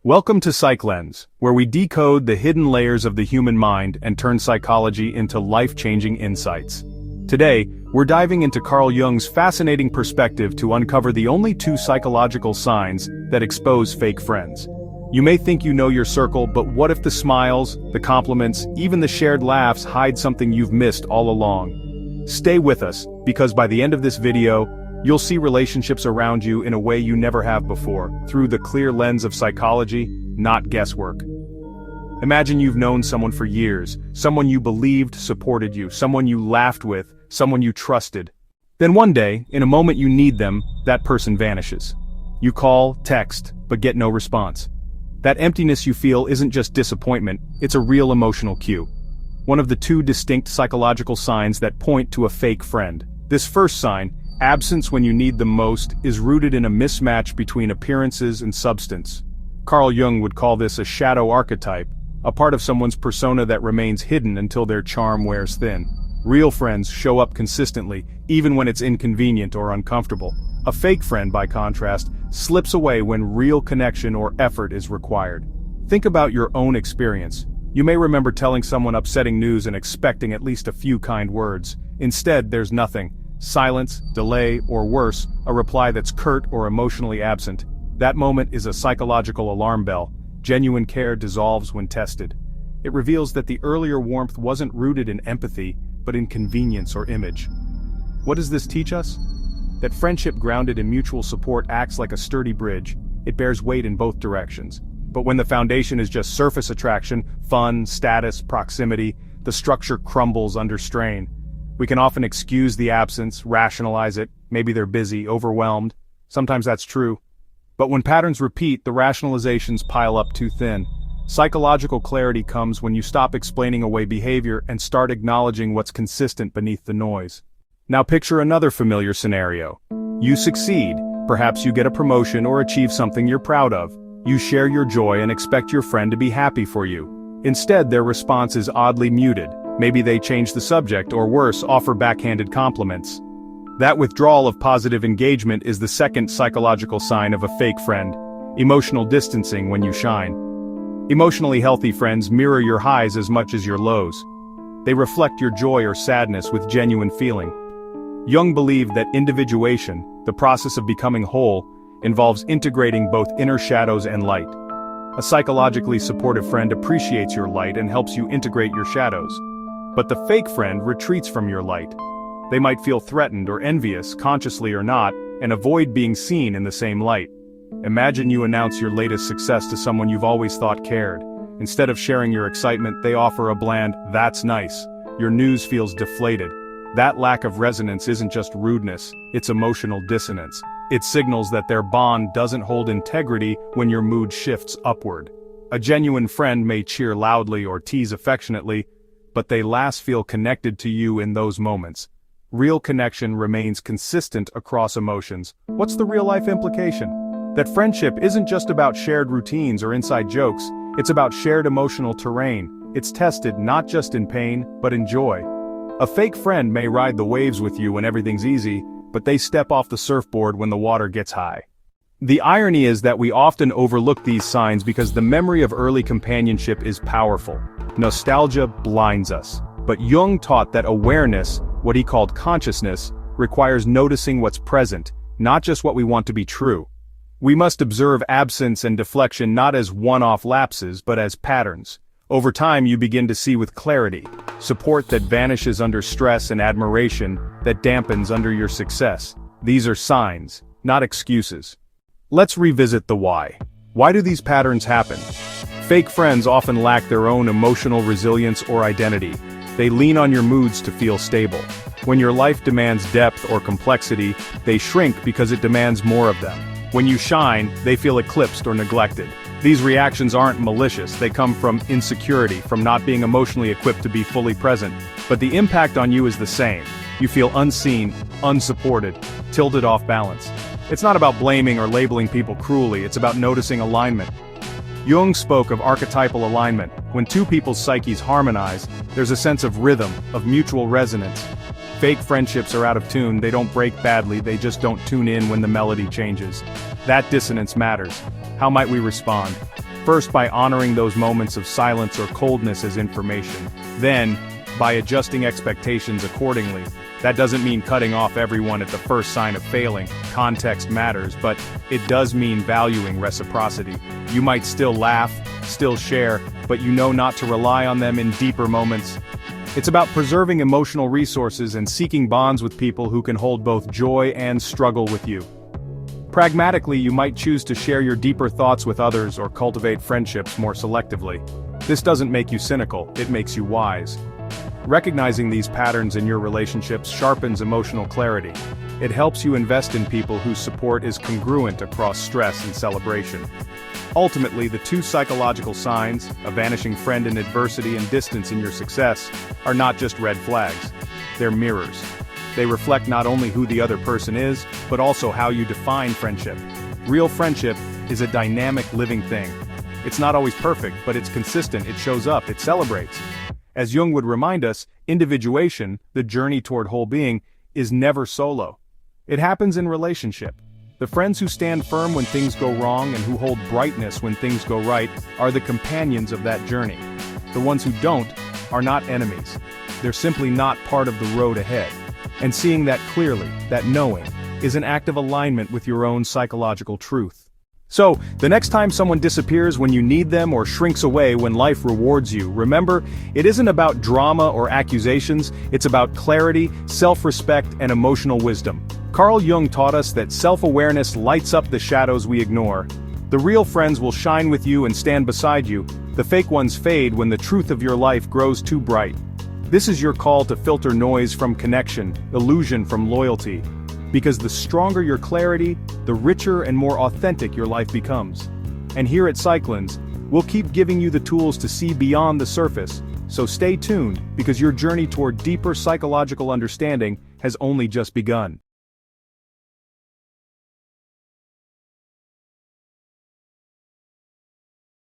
Welcome to PsychLens, where we decode the hidden layers of the human mind and turn psychology into life-changing insights. Today, we're diving into Carl Jung's fascinating perspective to uncover the only two psychological signs that expose fake friends. You may think you know your circle, but what if the smiles, the compliments, even the shared laughs hide something you've missed all along? Stay with us, because by the end of this video, you'll see relationships around you in a way you never have before, through the clear lens of psychology, not guesswork. Imagine you've known someone for years, someone you believed supported you, someone you laughed with, someone you trusted. Then one day, in a moment you need them, that person vanishes. You call, text, but get no response. That emptiness you feel isn't just disappointment, it's a real emotional cue. One of the two distinct psychological signs that point to a fake friend. This first sign, absence when you need them most, is rooted in a mismatch between appearances and substance. Carl Jung would call this a shadow archetype, a part of someone's persona that remains hidden until their charm wears thin. Real friends show up consistently, even when it's inconvenient or uncomfortable. A fake friend, by contrast, slips away when real connection or effort is required. Think about your own experience. You may remember telling someone upsetting news and expecting at least a few kind words. Instead, there's nothing. Silence, delay, or worse, a reply that's curt or emotionally absent. That moment is a psychological alarm bell. Genuine care dissolves when tested. It reveals that the earlier warmth wasn't rooted in empathy, but in convenience or image. What does this teach us? That friendship grounded in mutual support acts like a sturdy bridge. It bears weight in both directions. But when the foundation is just surface attraction, fun, status, proximity, the structure crumbles under strain. We can often excuse the absence, rationalize it, maybe they're busy, overwhelmed. Sometimes that's true. But when patterns repeat, the rationalizations pile up too thin. Psychological clarity comes when you stop explaining away behavior and start acknowledging what's consistent beneath the noise. Now picture another familiar scenario. You succeed, perhaps you get a promotion or achieve something you're proud of. You share your joy and expect your friend to be happy for you. Instead, their response is oddly muted. Maybe they change the subject, or worse, offer backhanded compliments. That withdrawal of positive engagement is the second psychological sign of a fake friend. Emotional distancing when you shine. Emotionally healthy friends mirror your highs as much as your lows. They reflect your joy or sadness with genuine feeling. Jung believed that individuation, the process of becoming whole, involves integrating both inner shadows and light. A psychologically supportive friend appreciates your light and helps you integrate your shadows. But the fake friend retreats from your light. They might feel threatened or envious, consciously or not, and avoid being seen in the same light. Imagine you announce your latest success to someone you've always thought cared. Instead of sharing your excitement, they offer a bland, "That's nice." Your news feels deflated. That lack of resonance isn't just rudeness, it's emotional dissonance. It signals that their bond doesn't hold integrity when your mood shifts upward. A genuine friend may cheer loudly or tease affectionately, but they last feel connected to you in those moments. Real connection remains consistent across emotions. What's the real-life implication? That friendship isn't just about shared routines or inside jokes, it's about shared emotional terrain. It's tested not just in pain, but in joy. A fake friend may ride the waves with you when everything's easy, but they step off the surfboard when the water gets high. The irony is that we often overlook these signs because the memory of early companionship is powerful. Nostalgia blinds us. But Jung taught that awareness, what he called consciousness, requires noticing what's present, not just what we want to be true. We must observe absence and deflection not as one-off lapses, but as patterns. Over time you begin to see with clarity, support that vanishes under stress and admiration that dampens under your success. These are signs, not excuses. Let's revisit the why. Why do these patterns happen? Fake friends often lack their own emotional resilience or identity. They lean on your moods to feel stable. When your life demands depth or complexity, they shrink because it demands more of them. When you shine, they feel eclipsed or neglected. These reactions aren't malicious, they come from insecurity, from not being emotionally equipped to be fully present. But the impact on you is the same. You feel unseen, unsupported, tilted off balance. It's not about blaming or labeling people cruelly, it's about noticing alignment. Jung spoke of archetypal alignment. When two people's psyches harmonize, there's a sense of rhythm, of mutual resonance. Fake friendships are out of tune, they don't break badly, they just don't tune in when the melody changes. That dissonance matters. How might we respond? First, by honoring those moments of silence or coldness as information. Then, by adjusting expectations accordingly. That doesn't mean cutting off everyone at the first sign of failing. Context matters, but it does mean valuing reciprocity. You might still laugh, still share, but you know not to rely on them in deeper moments. It's about preserving emotional resources and seeking bonds with people who can hold both joy and struggle with you. Pragmatically, you might choose to share your deeper thoughts with others or cultivate friendships more selectively. This doesn't make you cynical, it makes you wise. Recognizing these patterns in your relationships sharpens emotional clarity. It helps you invest in people whose support is congruent across stress and celebration. Ultimately, the two psychological signs, a vanishing friend in adversity and distance in your success, are not just red flags. They're mirrors. They reflect not only who the other person is, but also how you define friendship. Real friendship is a dynamic, living thing. It's not always perfect, but it's consistent, it shows up, it celebrates. As Jung would remind us, individuation, the journey toward whole being, is never solo. It happens in relationship. The friends who stand firm when things go wrong and who hold brightness when things go right are the companions of that journey. The ones who don't are not enemies. They're simply not part of the road ahead. And seeing that clearly, that knowing, is an act of alignment with your own psychological truth. So, the next time someone disappears when you need them or shrinks away when life rewards you, remember, it isn't about drama or accusations, it's about clarity, self-respect, and emotional wisdom. Carl Jung taught us that self-awareness lights up the shadows we ignore. The real friends will shine with you and stand beside you. The fake ones fade when the truth of your life grows too bright. This is your call to filter noise from connection, illusion from loyalty. Because the stronger your clarity, the richer and more authentic your life becomes. And here at PsychLens, we'll keep giving you the tools to see beyond the surface, so stay tuned, because your journey toward deeper psychological understanding has only just begun.